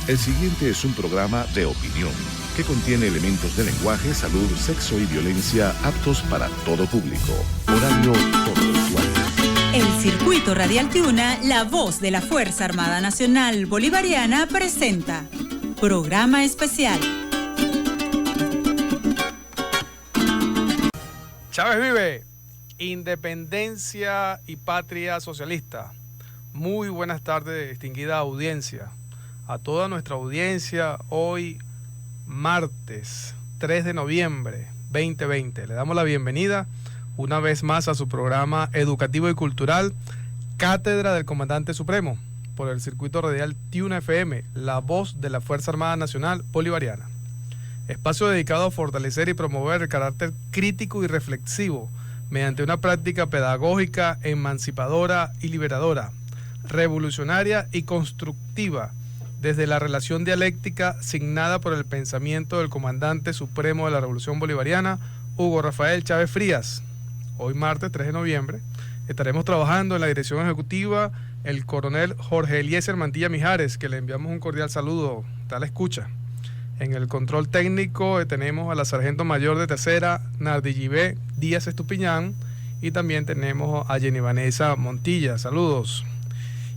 El siguiente es un programa de opinión que contiene elementos de lenguaje, salud, sexo y violencia aptos para todo público. Horario todo igual. El Circuito Radial Tiuna, la voz de la Fuerza Armada Nacional Bolivariana, presenta Programa Especial. Chávez vive, independencia y patria socialista. Muy buenas tardes, distinguida audiencia. A toda nuestra audiencia, hoy martes 3 de noviembre 2020. Le damos la bienvenida una vez más a su programa educativo y cultural Cátedra del Comandante Supremo por el Circuito Radial Tiuna FM, la voz de la Fuerza Armada Nacional Bolivariana. Espacio dedicado a fortalecer y promover el carácter crítico y reflexivo mediante una práctica pedagógica emancipadora y liberadora, revolucionaria y constructiva, desde la relación dialéctica signada por el pensamiento del comandante supremo de la Revolución Bolivariana, Hugo Rafael Chávez Frías. Hoy martes 3 de noviembre estaremos trabajando en la dirección ejecutiva el coronel Jorge Eliezer Mantilla Mijares, que le enviamos un cordial saludo, tal escucha. En el control técnico tenemos a la sargento mayor de tercera, Nardillibé Díaz Estupiñán, y también tenemos a Jenny Vanessa Montilla. Saludos.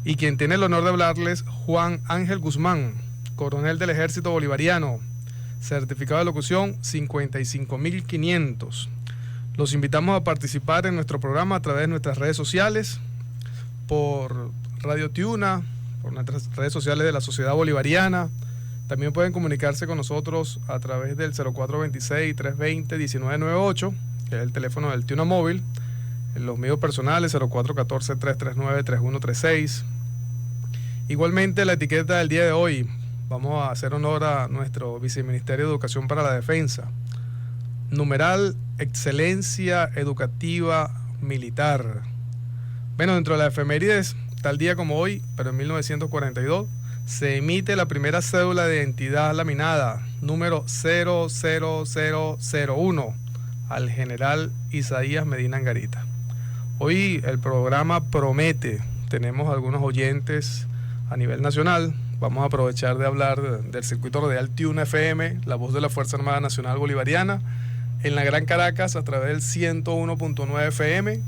Y quien tiene el honor de hablarles, Juan Ángel Guzmán, coronel del Ejército Bolivariano, certificado de locución 55.500. Los invitamos a participar en nuestro programa a través de nuestras redes sociales, por Radio Tiuna, por nuestras redes sociales de la Sociedad Bolivariana. También pueden comunicarse con nosotros a través del 0426-320-1998, que es el teléfono del Tiuna Móvil. En los medios personales 0414-339-3136. Igualmente, la etiqueta del día de hoy, vamos a hacer honor a nuestro Viceministerio de Educación para la Defensa. Numeral Excelencia Educativa Militar. Bueno, dentro de las efemérides, tal día como hoy, pero en 1942, se emite la primera cédula de identidad laminada, número 00001, al general Isaías Medina Angarita. Hoy el programa promete, tenemos algunos oyentes a nivel nacional. Vamos a aprovechar de hablar del Circuito Radial Tiuna FM, la voz de la Fuerza Armada Nacional Bolivariana, en la Gran Caracas a través del 101.9 FM,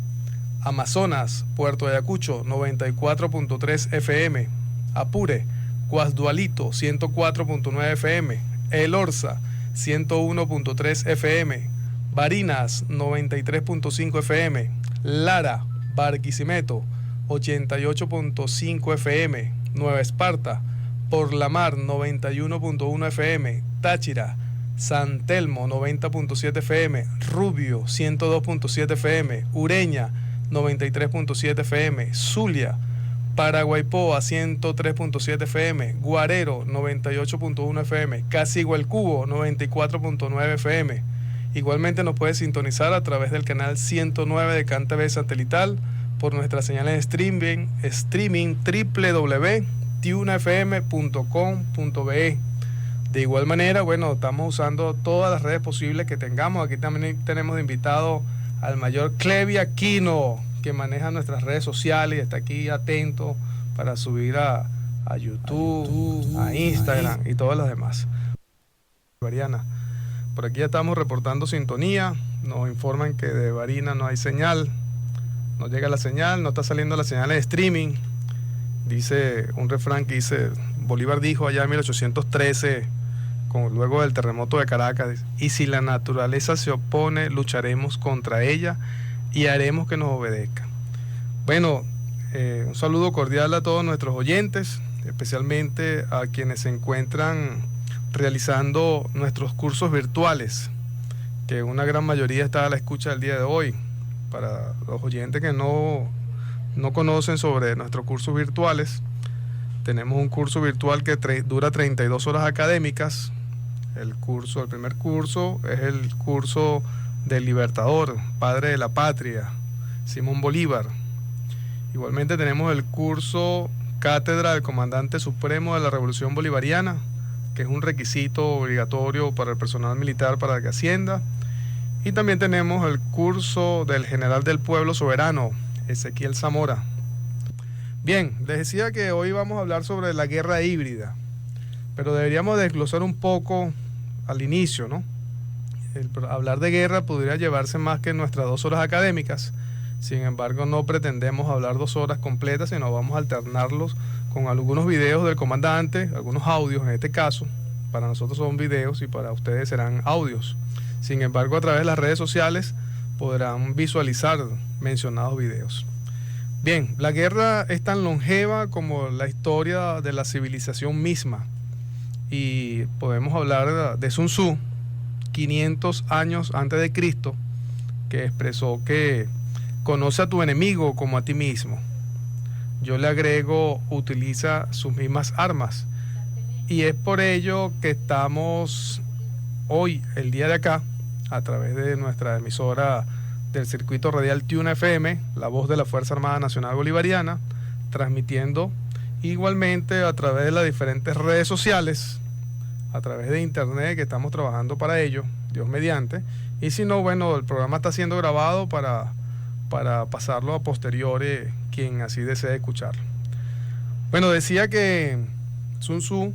Amazonas, Puerto Ayacucho, 94.3 FM, Apure, Guasdualito, 104.9 FM, El Orza, 101.3 FM, Barinas, 93.5 FM, Lara, Barquisimeto, 88.5 FM, Nueva Esparta, Por la Mar, 91.1 FM, Táchira, San Telmo, 90.7 FM, Rubio, 102.7 FM, Ureña, 93.7 FM, Zulia, Paraguaypoa, 103.7 FM, Guarero, 98.1 FM, Casigualcubo, 94.9 FM. Igualmente nos puede sintonizar a través del canal 109 de CanTV satelital, por nuestras señales de streaming www.tiunafm.com.be. De igual manera, bueno, estamos usando todas las redes posibles que tengamos. Aquí también tenemos de invitado al mayor Clevi Aquino, que maneja nuestras redes sociales y está aquí atento para subir a YouTube, a Instagram y todas las demás. Mariana, por aquí ya estamos reportando sintonía. Nos informan que de Barinas no hay señal, no llega la señal, no está saliendo la señal de streaming. Dice un refrán que dice, Bolívar dijo allá en 1813, luego del terremoto de Caracas, y si la naturaleza se opone, lucharemos contra ella y haremos que nos obedezca. Bueno, un saludo cordial a todos nuestros oyentes, especialmente a quienes se encuentran realizando nuestros cursos virtuales, que una gran mayoría está a la escucha del día de hoy. Para los oyentes que no conocen sobre nuestros cursos virtuales, tenemos un curso virtual que dura 32 horas académicas. El primer curso es el curso del Libertador, padre de la patria, Simón Bolívar. Igualmente tenemos el curso Cátedra del Comandante Supremo de la Revolución Bolivariana, que es un requisito obligatorio para el personal militar para que ascienda. Y también tenemos el curso del General del Pueblo Soberano, Ezequiel Zamora. Bien, les decía que hoy vamos a hablar sobre la guerra híbrida. pero deberíamos desglosar un poco al inicio, ¿no? Hablar de guerra podría llevarse más que nuestras 2 horas académicas. Sin embargo, no pretendemos hablar 2 horas completas, sino vamos a alternarlos con algunos videos del comandante, algunos audios en este caso. Para nosotros son videos y para ustedes serán audios. Sin embargo, a través de las redes sociales podrán visualizar mencionados videos. Bien, la guerra es tan longeva como la historia de la civilización misma. Y podemos hablar de Sun Tzu, 500 años antes de Cristo, que expresó que conoce a tu enemigo como a ti mismo. Yo le agrego, utiliza sus mismas armas. Y es por ello que estamos hoy, el día de acá, a través de nuestra emisora del circuito radial Tuna FM, la voz de la Fuerza Armada Nacional Bolivariana, transmitiendo igualmente a través de las diferentes redes sociales, a través de internet, que estamos trabajando para ello, Dios mediante. Y si no, bueno, el programa está siendo grabado para pasarlo a posteriori, quien así desee escucharlo. Bueno, decía que Sun Tzu,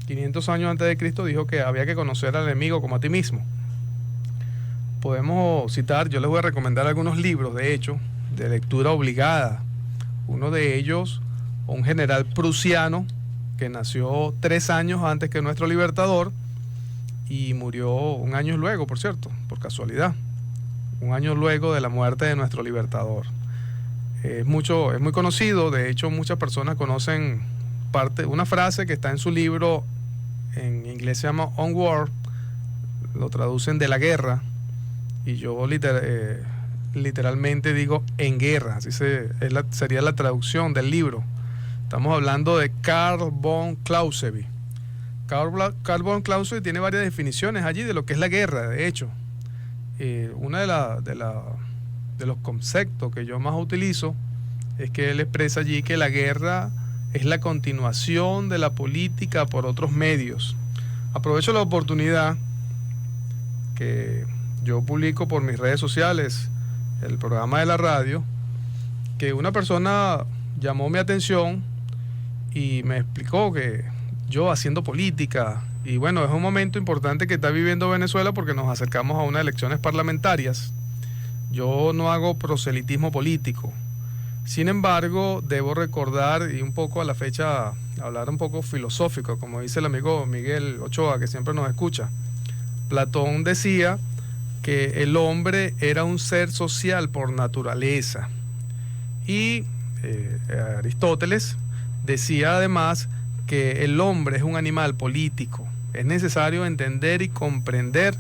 500 años antes de Cristo, dijo que había que conocer al enemigo como a ti mismo. Podemos citar, yo les voy a recomendar algunos libros, de hecho, de lectura obligada. Uno de ellos, un general prusiano que nació 3 años antes que nuestro libertador y murió 1 año luego, por cierto, por casualidad. 1 año luego de la muerte de nuestro libertador. Es muy conocido, de hecho muchas personas conocen una frase que está en su libro, en inglés se llama On War, lo traducen de la guerra, y yo literalmente digo en guerra, sería la traducción del libro. Estamos hablando de Karl von Clausewitz. Karl von Clausewitz tiene varias definiciones allí de lo que es la guerra, de hecho. Una de los conceptos que yo más utilizo es que él expresa allí que la guerra es la continuación de la política por otros medios. Aprovecho la oportunidad que yo publico por mis redes sociales, el programa de la radio, que una persona llamó mi atención y me explicó que yo haciendo política, y bueno, es un momento importante que está viviendo Venezuela porque nos acercamos a unas elecciones parlamentarias. Yo no hago proselitismo político. Sin embargo, debo recordar, y un poco a la fecha, hablar un poco filosófico, como dice el amigo Miguel Ochoa, que siempre nos escucha. Platón decía que el hombre era un ser social por naturaleza. Y Aristóteles decía además que el hombre es un animal político. Es necesario entender y comprender,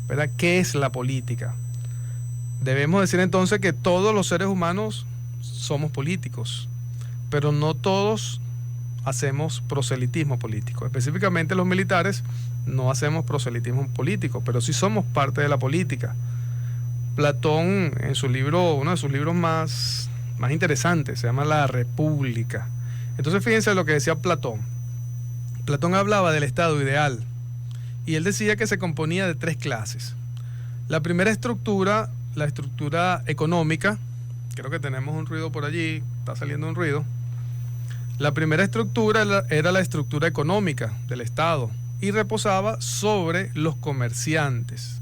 ¿verdad?, qué es la política. Debemos decir entonces que todos los seres humanos somos políticos, pero no todos hacemos proselitismo político. Específicamente los militares no hacemos proselitismo político, pero sí somos parte de la política. Platón, en su libro, uno de sus libros más interesantes, se llama La República. Entonces fíjense lo que decía Platón. Platón hablaba del estado ideal y él decía que se componía de 3 clases. La primera estructura, la estructura económica. Creo que tenemos un ruido por allí, está saliendo un ruido. La primera estructura era la estructura económica del Estado y reposaba sobre los comerciantes.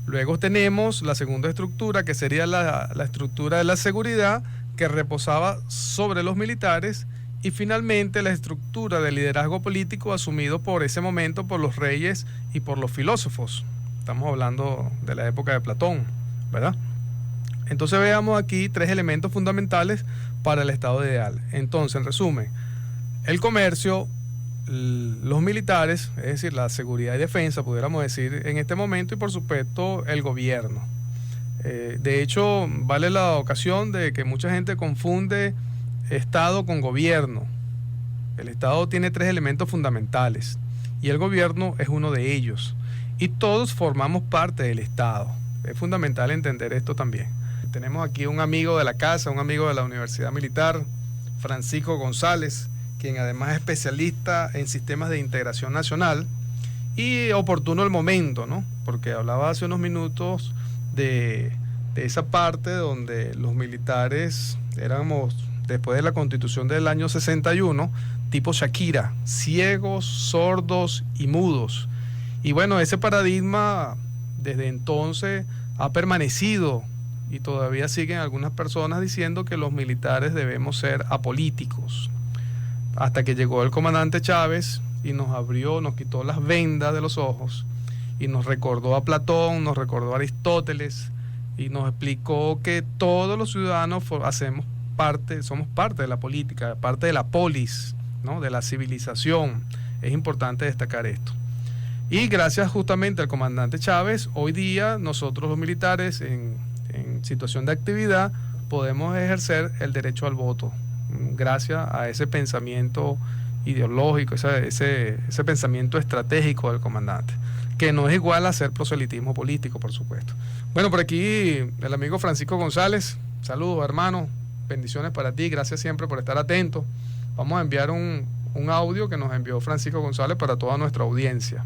Luego tenemos la segunda estructura, que sería la estructura de la seguridad, que reposaba sobre los militares, y finalmente la estructura del liderazgo político asumido por ese momento por los reyes y por los filósofos. Estamos hablando de la época de Platón, ¿verdad? Entonces veamos aquí 3 elementos fundamentales para el estado ideal. Entonces, en resumen, el comercio, los militares, es decir, la seguridad y defensa, pudiéramos decir en este momento, y por supuesto el gobierno. De hecho, vale la ocasión de que mucha gente confunde Estado con gobierno. El Estado tiene 3 elementos fundamentales y el gobierno es uno de ellos. Y todos formamos parte del Estado. Es fundamental entender esto también. Tenemos aquí un amigo de la casa, un amigo de la Universidad Militar, Francisco González, quien además es especialista en sistemas de integración nacional. Y oportuno el momento, ¿no? Porque hablaba hace unos minutos de esa parte donde los militares éramos, después de la Constitución del año 61, tipo Shakira, ciegos, sordos y mudos. Y bueno, ese paradigma desde entonces ha permanecido y todavía siguen algunas personas diciendo que los militares debemos ser apolíticos. Hasta que llegó el comandante Chávez y nos quitó las vendas de los ojos y nos recordó a Platón, nos recordó a Aristóteles y nos explicó que todos los ciudadanos somos parte de la política, parte de la polis, ¿no? De la civilización. Es importante destacar esto. Y gracias justamente al comandante Chávez, hoy día nosotros los militares en situación de actividad podemos ejercer el derecho al voto, gracias a ese pensamiento ideológico, ese pensamiento estratégico del comandante, que no es igual a hacer proselitismo político, por supuesto. Bueno, por aquí el amigo Francisco González, saludos hermano, bendiciones para ti, gracias siempre por estar atento. Vamos a enviar un audio que nos envió Francisco González para toda nuestra audiencia.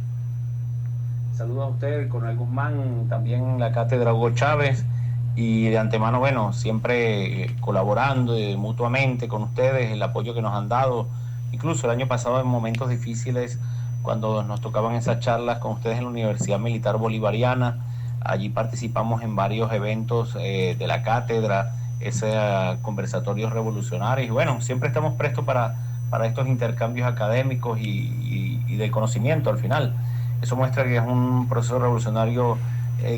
Saludos a usted, Coronel Guzmán, también la cátedra Hugo Chávez, y de antemano, bueno, siempre colaborando mutuamente con ustedes, el apoyo que nos han dado, incluso el año pasado en momentos difíciles, cuando nos tocaban esas charlas con ustedes en la Universidad Militar Bolivariana. Allí participamos en varios eventos de la cátedra, conversatorios revolucionarios, y bueno, siempre estamos prestos para estos intercambios académicos y de conocimiento al final. Eso muestra que es un proceso revolucionario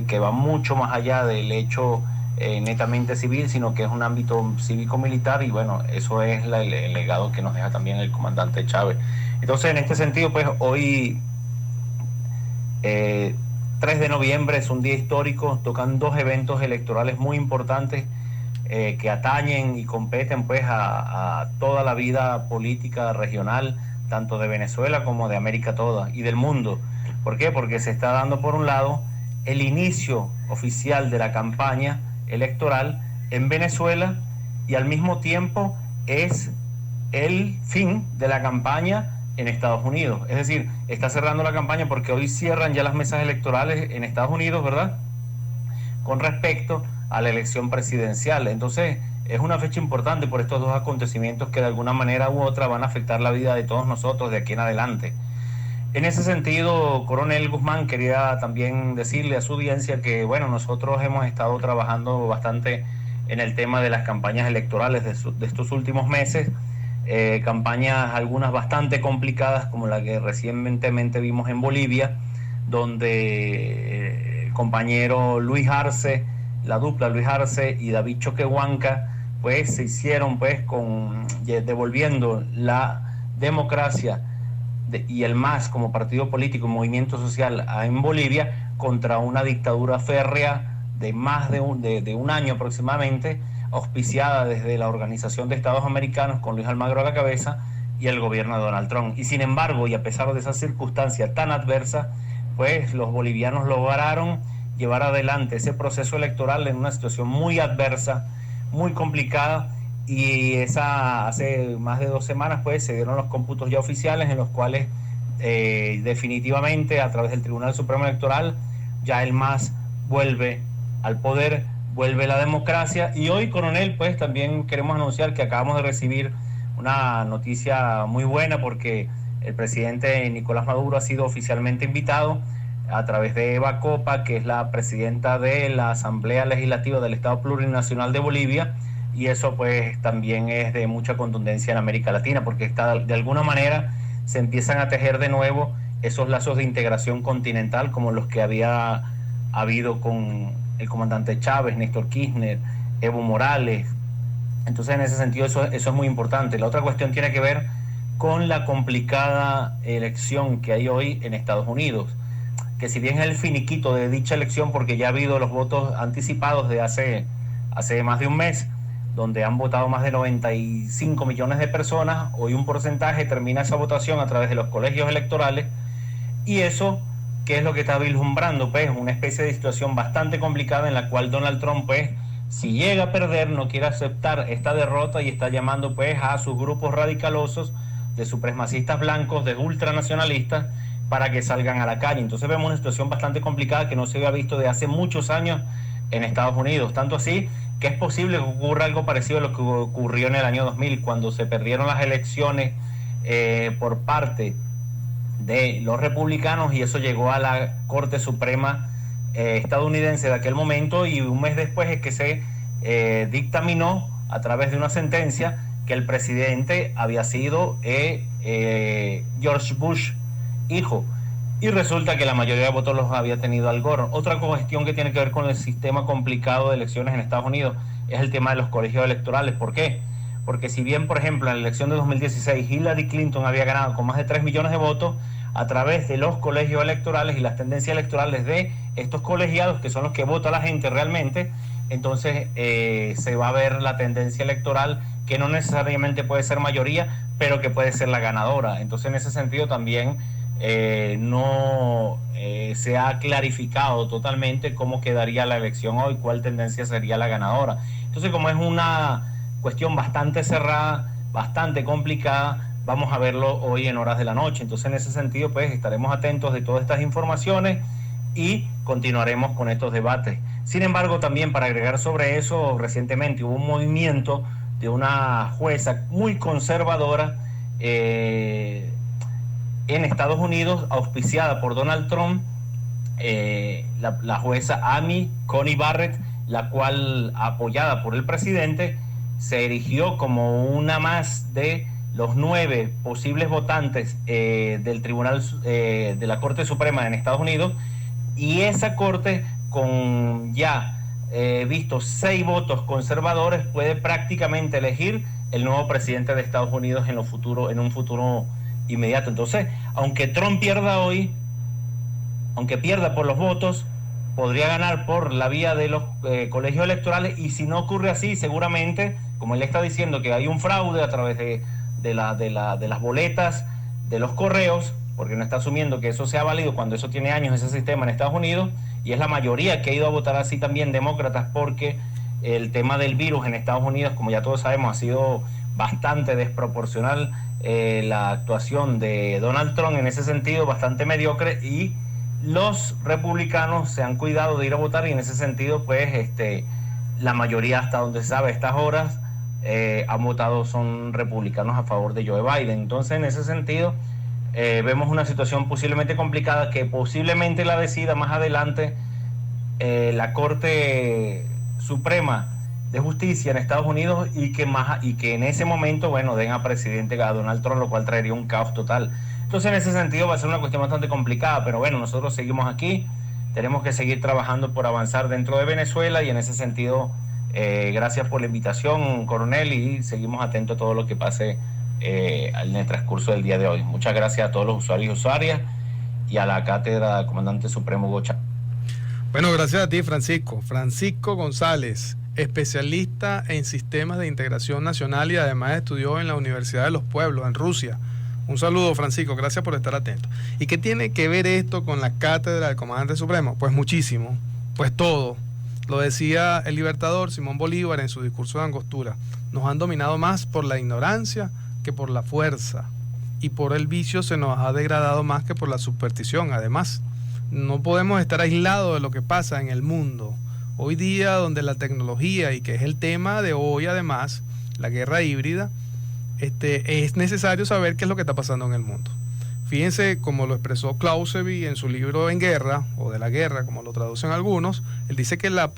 que va mucho más allá del hecho netamente civil, sino que es un ámbito cívico-militar, y bueno, eso es el legado que nos deja también el comandante Chávez. Entonces, en este sentido, pues hoy, 3 de noviembre, es un día histórico, tocan 2 eventos electorales muy importantes que atañen y competen pues a toda la vida política regional, tanto de Venezuela como de América toda y del mundo. ¿Por qué? Porque se está dando, por un lado, el inicio oficial de la campaña electoral en Venezuela, y al mismo tiempo es el fin de la campaña en Estados Unidos. Es decir, está cerrando la campaña porque hoy cierran ya las mesas electorales en Estados Unidos, ¿verdad?, con respecto a la elección presidencial. Entonces, es una fecha importante por estos 2 acontecimientos que de alguna manera u otra van a afectar la vida de todos nosotros de aquí en adelante. En ese sentido, Coronel Guzmán, quería también decirle a su audiencia que, bueno, nosotros hemos estado trabajando bastante en el tema de las campañas electorales de estos últimos meses, campañas algunas bastante complicadas, como la que recientemente vimos en Bolivia, donde el compañero Luis Arce, la dupla Luis Arce y David Choquehuanca, pues se hicieron pues devolviendo la democracia y el MAS como partido político y movimiento social en Bolivia contra una dictadura férrea de más de un año aproximadamente, auspiciada desde la Organización de Estados Americanos con Luis Almagro a la cabeza y el gobierno de Donald Trump. Y sin embargo, y a pesar de esa circunstancia tan adversa, pues los bolivianos lograron llevar adelante ese proceso electoral en una situación muy adversa, muy complicada, y hace más de 2 semanas pues se dieron los cómputos ya oficiales en los cuales definitivamente a través del Tribunal Supremo Electoral ya el MAS vuelve al poder, vuelve la democracia. Y hoy, coronel, pues también queremos anunciar que acabamos de recibir una noticia muy buena, porque el presidente Nicolás Maduro ha sido oficialmente invitado a través de Eva Copa, que es la presidenta de la Asamblea Legislativa del Estado Plurinacional de Bolivia, y eso pues también es de mucha contundencia en América Latina, porque de alguna manera se empiezan a tejer de nuevo esos lazos de integración continental como los que había habido con el comandante Chávez, Néstor Kirchner, Evo Morales. Entonces, en ese sentido, eso es muy importante. La otra cuestión tiene que ver con la complicada elección que hay hoy en Estados Unidos, que si bien es el finiquito de dicha elección, porque ya ha habido los votos anticipados de hace más de un mes, donde han votado más de 95 millones de personas, hoy un porcentaje termina esa votación a través de los colegios electorales, y eso, ¿qué es lo que está vislumbrando? Pues una especie de situación bastante complicada en la cual Donald Trump, pues, si llega a perder, no quiere aceptar esta derrota y está llamando pues a sus grupos radicalosos de supremacistas blancos, de ultranacionalistas, para que salgan a la calle. Entonces vemos una situación bastante complicada que no se había visto de hace muchos años en Estados Unidos, tanto así que es posible que ocurra algo parecido a lo que ocurrió en el año 2000, cuando se perdieron las elecciones por parte de los republicanos, y eso llegó a la Corte Suprema estadounidense de aquel momento, y un mes después es que se dictaminó a través de una sentencia que el presidente había sido George Bush hijo, y resulta que la mayoría de votos los había tenido Al Gore. Otra cuestión que tiene que ver con el sistema complicado de elecciones en Estados Unidos es el tema de los colegios electorales. ¿Por qué? Porque si bien, por ejemplo, en la elección de 2016 Hillary Clinton había ganado con más de 3 millones de votos, a través de los colegios electorales y las tendencias electorales de estos colegiados, que son los que vota la gente realmente, entonces se va a ver la tendencia electoral, que no necesariamente puede ser mayoría, pero que puede ser la ganadora. Entonces, en ese sentido también no se ha clarificado totalmente cómo quedaría la elección hoy, cuál tendencia sería la ganadora. Entonces, como es una cuestión bastante cerrada, bastante complicada, vamos a verlo hoy en horas de la noche. Entonces, en ese sentido, pues estaremos atentos de todas estas informaciones y continuaremos con estos debates. Sin embargo, también para agregar sobre eso, recientemente hubo un movimiento de una jueza muy conservadora en Estados Unidos, auspiciada por Donald Trump, la jueza Amy Coney Barrett, la cual, apoyada por el presidente, se erigió como una más de los 9 posibles votantes del Tribunal de la Corte Suprema en Estados Unidos, y esa corte, con ya visto 6 votos conservadores, puede prácticamente elegir el nuevo presidente de Estados Unidos en un futuro inmediato. Entonces, aunque Trump pierda hoy, aunque pierda por los votos, podría ganar por la vía de los colegios electorales, y si no ocurre así, seguramente, como él está diciendo que hay un fraude a través de las boletas, de los correos, porque no está asumiendo que eso sea válido cuando eso tiene años, ese sistema en Estados Unidos, y es la mayoría que ha ido a votar así también demócratas, porque el tema del virus en Estados Unidos, como ya todos sabemos, ha sido bastante desproporcional la actuación de Donald Trump en ese sentido, bastante mediocre, y los republicanos se han cuidado de ir a votar, y en ese sentido, pues, la mayoría, hasta donde se sabe a estas horas, han votado, son republicanos a favor de Joe Biden. Entonces, en ese sentido, vemos una situación posiblemente complicada, que posiblemente la decida más adelante la Corte Suprema de Justicia en Estados Unidos, y que en ese momento, bueno, den a presidente a Donald Trump, lo cual traería un caos total. Entonces, en ese sentido va a ser una cuestión bastante complicada, pero bueno, nosotros seguimos aquí, tenemos que seguir trabajando por avanzar dentro de Venezuela, y en ese sentido, gracias por la invitación, coronel, y seguimos atentos a todo lo que pase en el transcurso del día de hoy. Muchas gracias a todos los usuarios y usuarias, y a la cátedra del comandante supremo Hugo Chávez. Bueno, gracias a ti, Francisco. Francisco González, especialista en sistemas de integración nacional, y además estudió en la Universidad de los Pueblos, en Rusia. Un saludo, Francisco, gracias por estar atento. ¿Y qué tiene que ver esto con la cátedra del comandante supremo? Pues muchísimo, pues todo. Lo decía el libertador Simón Bolívar en su discurso de Angostura: nos han dominado más por la ignorancia que por la fuerza, y por el vicio se nos ha degradado más que por la superstición. Además, no podemos estar aislados de lo que pasa en el mundo hoy día, donde la tecnología, y que es el tema de hoy además, la guerra híbrida, es necesario saber qué es lo que está pasando en el mundo. Fíjense como lo expresó Clausewitz en su libro En Guerra, o de la guerra, como lo traducen algunos. Él dice que la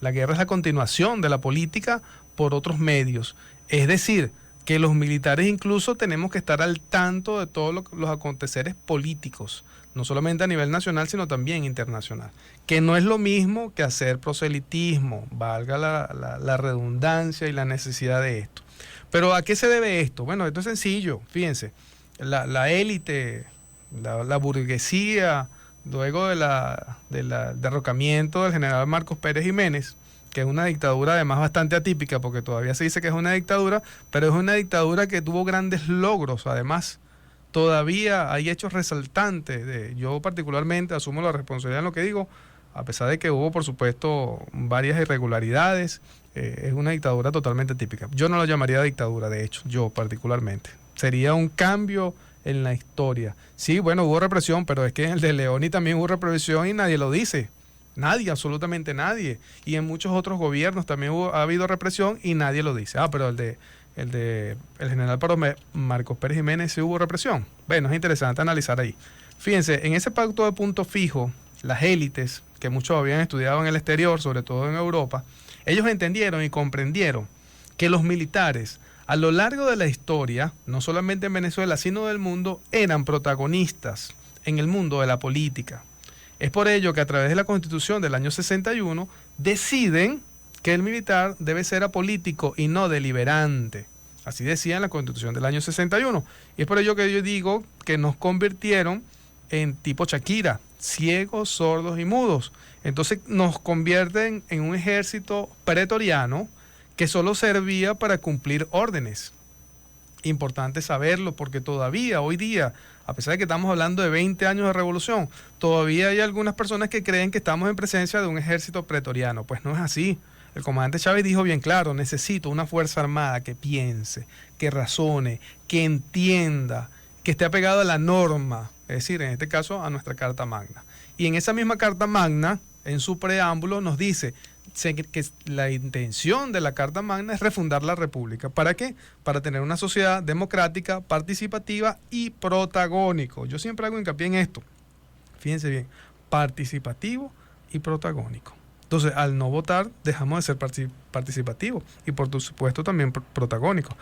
guerra es la continuación de la política por otros medios. Es decir, que los militares incluso tenemos que estar al tanto de todos los aconteceres políticos, no solamente a nivel nacional, sino también internacional, que no es lo mismo que hacer proselitismo, valga la redundancia y la necesidad de esto. Pero ¿a qué se debe esto? Bueno, esto es sencillo, fíjense, la élite, la burguesía, luego del derrocamiento del general Marcos Pérez Jiménez, que es una dictadura además bastante atípica, porque todavía se dice que es una dictadura, pero es una dictadura que tuvo grandes logros. Además, todavía hay hechos resaltantes. Yo particularmente asumo la responsabilidad en lo que digo, a pesar de que hubo, por supuesto, varias irregularidades. Es una dictadura totalmente típica. Yo no lo llamaría dictadura, de hecho, yo particularmente. Sería un cambio en la historia. Sí, bueno, hubo represión, pero es que en el de Leoni también hubo represión y nadie lo dice. Nadie, absolutamente nadie. Y en muchos otros gobiernos también ha habido represión y nadie lo dice. Pero el el de el general Marcos Pérez Jiménez, sí hubo represión. Bueno, es interesante analizar ahí. Fíjense, en ese pacto de punto fijo, las élites, que muchos habían estudiado en el exterior, sobre todo en Europa, ellos entendieron y comprendieron que los militares, a lo largo de la historia, no solamente en Venezuela, sino del mundo, eran protagonistas en el mundo de la política. Es por ello que a través de la Constitución del año 61 deciden que el militar debe ser apolítico y no deliberante. Así decía en la Constitución del año 61. Y es por ello que yo digo que nos convirtieron en tipo Shakira, ciegos, sordos y mudos. Entonces nos convierten en un ejército pretoriano que solo servía para cumplir órdenes. Importante saberlo porque todavía, hoy día, a pesar de que estamos hablando de 20 años de revolución, todavía hay algunas personas que creen que estamos en presencia de un ejército pretoriano. Pues no es así. El comandante Chávez dijo bien claro, necesito una fuerza armada que piense, que razone, que entienda, que esté apegado a la norma, es decir, en este caso a nuestra Carta Magna. Y en esa misma Carta Magna, en su preámbulo, nos dice que la intención de la Carta Magna es refundar la República. ¿Para qué? Para tener una sociedad democrática, participativa y protagónico. Yo siempre hago hincapié en esto. Fíjense bien, participativo y protagónico. Entonces, al no votar, dejamos de ser participativos y, por supuesto, también protagónicos.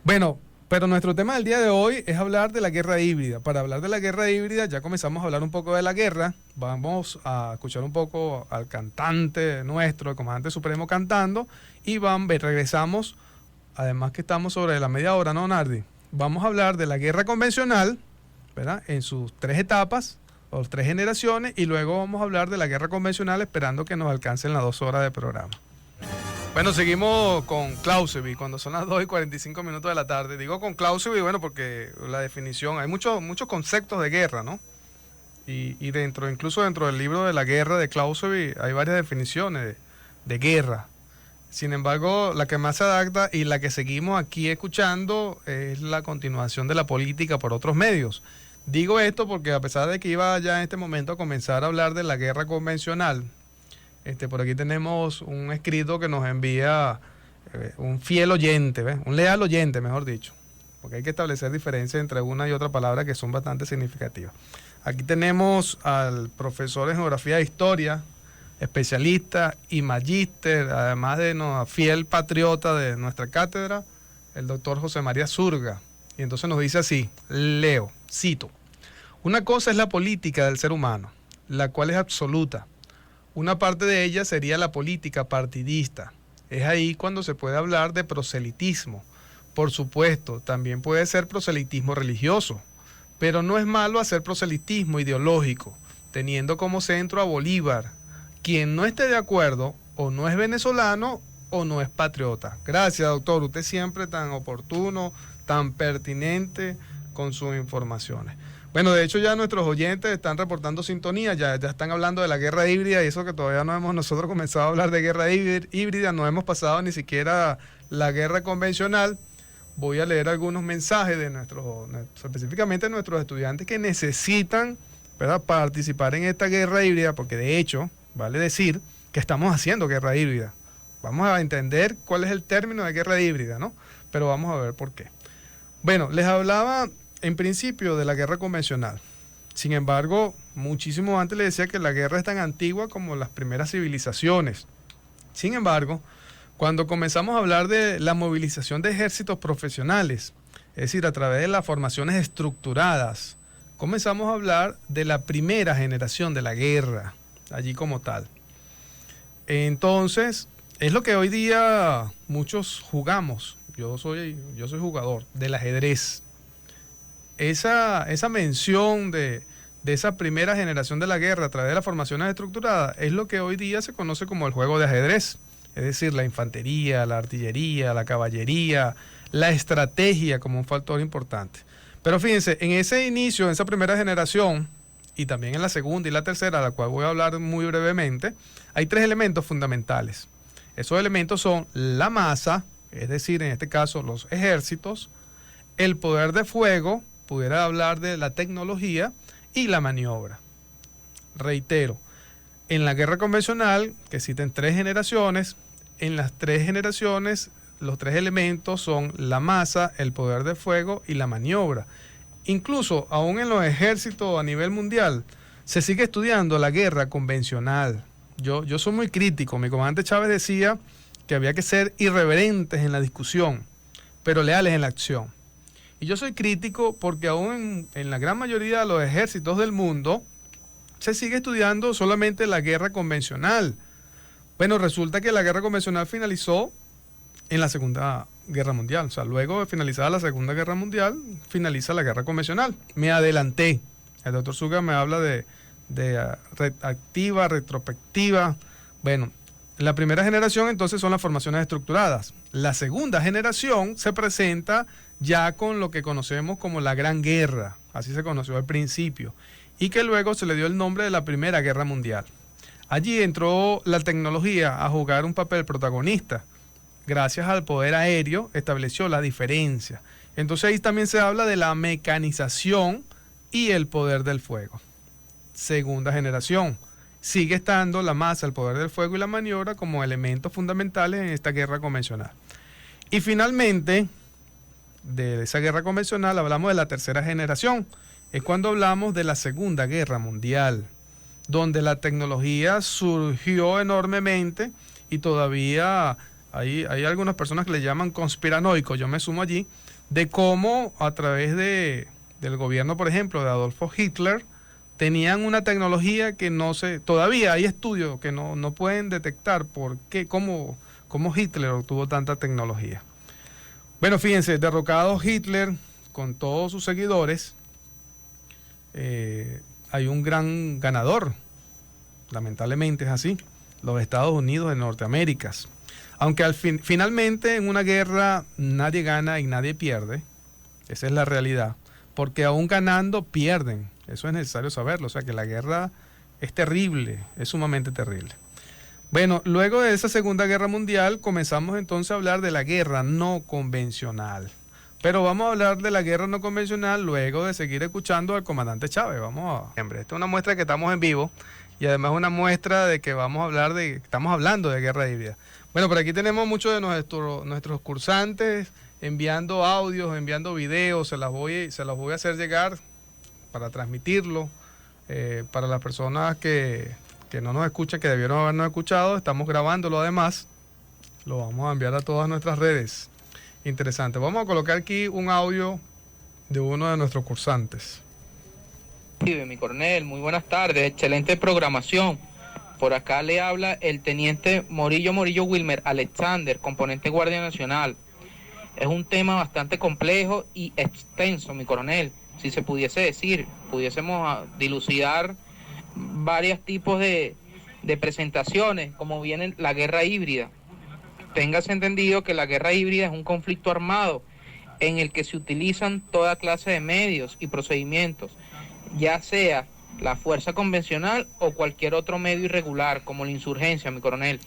Bueno, pero nuestro tema del día de hoy es hablar de la guerra híbrida. Para hablar de la guerra híbrida, ya comenzamos a hablar un poco de la guerra. Vamos a escuchar un poco al cantante nuestro, el comandante supremo, cantando. Y regresamos, además que estamos sobre la media hora, ¿no, Nardi? Vamos a hablar de la guerra convencional, ¿verdad? En sus 3 etapas, o 3 generaciones, y luego vamos a hablar de la guerra convencional esperando que nos alcancen las 2 horas de programa. Bueno, seguimos con Clausewitz cuando son las 2:45 de la tarde. Digo con Clausewitz, bueno, porque la definición, hay muchos conceptos de guerra, ¿no? Y incluso dentro del libro de la guerra de Clausewitz hay varias definiciones de guerra. Sin embargo, la que más se adapta y la que seguimos aquí escuchando es la continuación de la política por otros medios. Digo esto porque a pesar de que iba ya en este momento a comenzar a hablar de la guerra convencional, por aquí tenemos un escrito que nos envía un fiel oyente, ¿ves? Un leal oyente, mejor dicho, porque hay que establecer diferencias entre una y otra palabra que son bastante significativas. Aquí tenemos al profesor en Geografía e Historia, especialista y magíster, además de fiel patriota de nuestra cátedra, el doctor José María Zurga. Y entonces nos dice así, leo, cito: una cosa es la política del ser humano, la cual es absoluta. Una parte de ella sería la política partidista. Es ahí cuando se puede hablar de proselitismo. Por supuesto, también puede ser proselitismo religioso, pero no es malo hacer proselitismo ideológico, teniendo como centro a Bolívar. Quien no esté de acuerdo o no es venezolano o no es patriota. Gracias, doctor. Usted siempre tan oportuno, tan pertinente con sus informaciones. Bueno, de hecho ya nuestros oyentes están reportando sintonía, ya están hablando de la guerra híbrida y eso que todavía no hemos nosotros comenzado a hablar de guerra híbrida, no hemos pasado ni siquiera la guerra convencional. Voy a leer algunos mensajes de específicamente de nuestros estudiantes que necesitan, ¿verdad?, participar en esta guerra híbrida, porque de hecho, vale decir que estamos haciendo guerra híbrida. Vamos a entender cuál es el término de guerra híbrida, ¿no? Pero vamos a ver por qué. Bueno, les hablaba en principio de la guerra convencional. Sin embargo, muchísimo antes les decía que la guerra es tan antigua como las primeras civilizaciones. Sin embargo, cuando comenzamos a hablar de la movilización de ejércitos profesionales, es decir, a través de las formaciones estructuradas, comenzamos a hablar de la primera generación de la guerra, allí como tal. Entonces, es lo que hoy día muchos jugamos. Yo soy jugador del ajedrez. Esa mención de esa primera generación de la guerra a través de las formaciones estructuradas es lo que hoy día se conoce como el juego de ajedrez. Es decir, la infantería, la artillería, la caballería, la estrategia como un factor importante. Pero fíjense, en ese inicio, en esa primera generación, y también en la segunda y la tercera, a la cual voy a hablar muy brevemente, hay 3 elementos fundamentales. Esos elementos son la masa, es decir, en este caso los ejércitos, el poder de fuego, pudiera hablar de la tecnología, y la maniobra. Reitero, en la guerra convencional, que existen 3 generaciones, en las 3 generaciones los tres elementos son la masa, el poder de fuego y la maniobra. Incluso, aún en los ejércitos a nivel mundial, se sigue estudiando la guerra convencional. Yo soy muy crítico. Mi comandante Chávez decía que había que ser irreverentes en la discusión, pero leales en la acción. Y yo soy crítico porque aún en la gran mayoría de los ejércitos del mundo se sigue estudiando solamente la guerra convencional. Bueno, resulta que la guerra convencional finalizó en la Segunda Guerra Mundial. O sea, luego de finalizada la Segunda Guerra Mundial, finaliza la guerra convencional. Me adelanté. El doctor Zucker me habla de activa, retrospectiva. Bueno, la primera generación entonces son las formaciones estructuradas. La segunda generación se presenta ya con lo que conocemos como la Gran Guerra. Así se conoció al principio. Y que luego se le dio el nombre de la Primera Guerra Mundial. Allí entró la tecnología a jugar un papel protagonista. Gracias al poder aéreo estableció la diferencia. Entonces ahí también se habla de la mecanización y el poder del fuego. Segunda generación. Sigue estando la masa, el poder del fuego y la maniobra como elementos fundamentales en esta guerra convencional. Y finalmente, de esa guerra convencional hablamos de la tercera generación. Es cuando hablamos de la Segunda Guerra Mundial, donde la tecnología surgió enormemente y todavía hay algunas personas que le llaman conspiranoicos, yo me sumo allí, de cómo a través del gobierno, por ejemplo, de Adolfo Hitler, tenían una tecnología que todavía hay estudios que no pueden detectar cómo Hitler obtuvo tanta tecnología. Bueno, fíjense, derrocado Hitler con todos sus seguidores, hay un gran ganador, lamentablemente es así, los Estados Unidos de Norteamérica. Aunque finalmente en una guerra nadie gana y nadie pierde, esa es la realidad, porque aún ganando pierden, eso es necesario saberlo, o sea que la guerra es terrible, es sumamente terrible. Bueno, luego de esa Segunda Guerra Mundial comenzamos entonces a hablar de la guerra no convencional. Pero vamos a hablar de la guerra no convencional luego de seguir escuchando al comandante Chávez. Esta es una muestra de que estamos en vivo y además una muestra de que estamos hablando de guerra híbrida. Bueno, por aquí tenemos muchos de nuestros cursantes enviando audios, enviando videos, se las voy a hacer llegar para transmitirlo para las personas que no nos escuchan, que debieron habernos escuchado. Estamos grabándolo además, lo vamos a enviar a todas nuestras redes. Interesante. Vamos a colocar aquí un audio de uno de nuestros cursantes. Mi coronel, muy buenas tardes, excelente programación. Por acá le habla el teniente Morillo Wilmer Alexander, componente Guardia Nacional. Es un tema bastante complejo y extenso, mi coronel. Si se pudiese decir, pudiésemos dilucidar varios tipos de presentaciones, como viene la guerra híbrida. Téngase entendido que la guerra híbrida es un conflicto armado en el que se utilizan toda clase de medios y procedimientos, ya sea la fuerza convencional o cualquier otro medio irregular, como la insurgencia, mi coronel.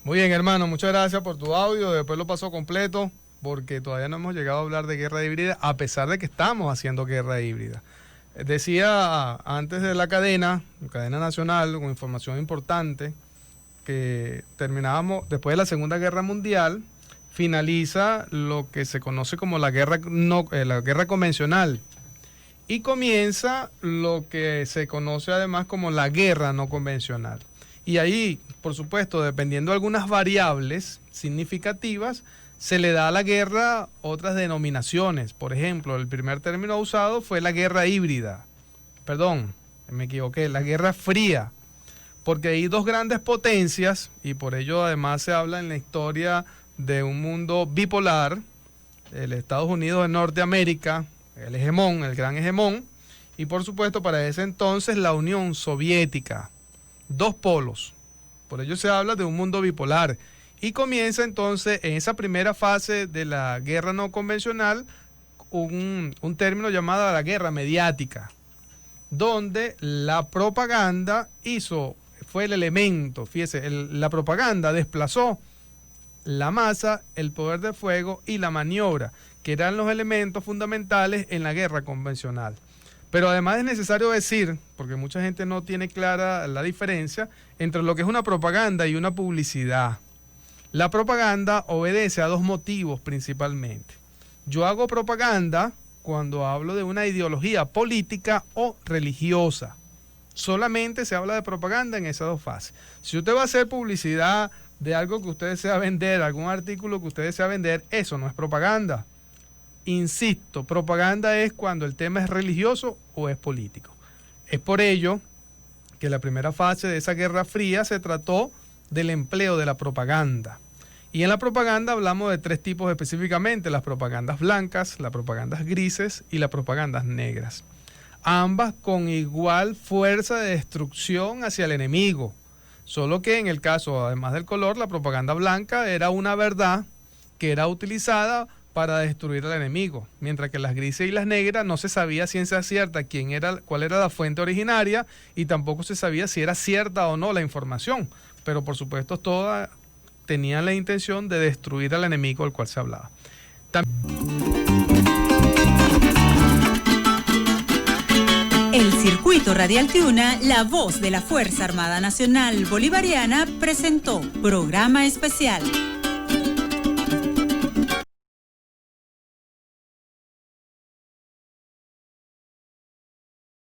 Muy bien, hermano, muchas gracias por tu audio. Después lo paso completo, porque todavía no hemos llegado a hablar de guerra híbrida, a pesar de que estamos haciendo guerra híbrida. Decía antes de la cadena nacional, con información importante, que terminábamos, después de la Segunda Guerra Mundial, finaliza lo que se conoce como la guerra convencional, y comienza lo que se conoce además como la guerra no convencional. Y ahí, por supuesto, dependiendo de algunas variables significativas, se le da a la guerra otras denominaciones. Por ejemplo, el primer término usado fue la guerra híbrida. Perdón, me equivoqué, la guerra fría. Porque hay dos grandes potencias, y por ello además se habla en la historia de un mundo bipolar, el Estados Unidos de Norteamérica, el hegemón, el gran hegemón, y por supuesto para ese entonces la Unión Soviética. Dos polos. Por ello se habla de un mundo bipolar. Y comienza entonces en esa primera fase de la guerra no convencional un término llamado la guerra mediática, donde la propaganda fue el elemento. Fíjese, la propaganda desplazó la masa, el poder de fuego y la maniobra, que eran los elementos fundamentales en la guerra convencional. Pero además es necesario decir, porque mucha gente no tiene clara la diferencia entre lo que es una propaganda y una publicidad. La propaganda obedece a dos motivos principalmente. Yo hago propaganda cuando hablo de una ideología política o religiosa. Solamente se habla de propaganda en esas dos fases. Si usted va a hacer publicidad de algo que usted desea vender, algún artículo que usted desea vender, eso no es propaganda. Insisto, propaganda es cuando el tema es religioso o es político. Es por ello que la primera fase de esa Guerra Fría se trató del empleo de la propaganda. Y en la propaganda hablamos de tres tipos específicamente: las propagandas blancas, las propagandas grises y las propagandas negras. Ambas con igual fuerza de destrucción hacia el enemigo. Solo que en el caso, además del color, la propaganda blanca era una verdad que era utilizada para destruir al enemigo, mientras que las grises y las negras no se sabía ciencia cierta cuál era la fuente originaria, y tampoco se sabía si era cierta o no la información, pero por supuesto todas tenían la intención de destruir al enemigo del cual se hablaba. El Circuito Radial Tiuna, la voz de la Fuerza Armada Nacional Bolivariana, presentó Programa Especial.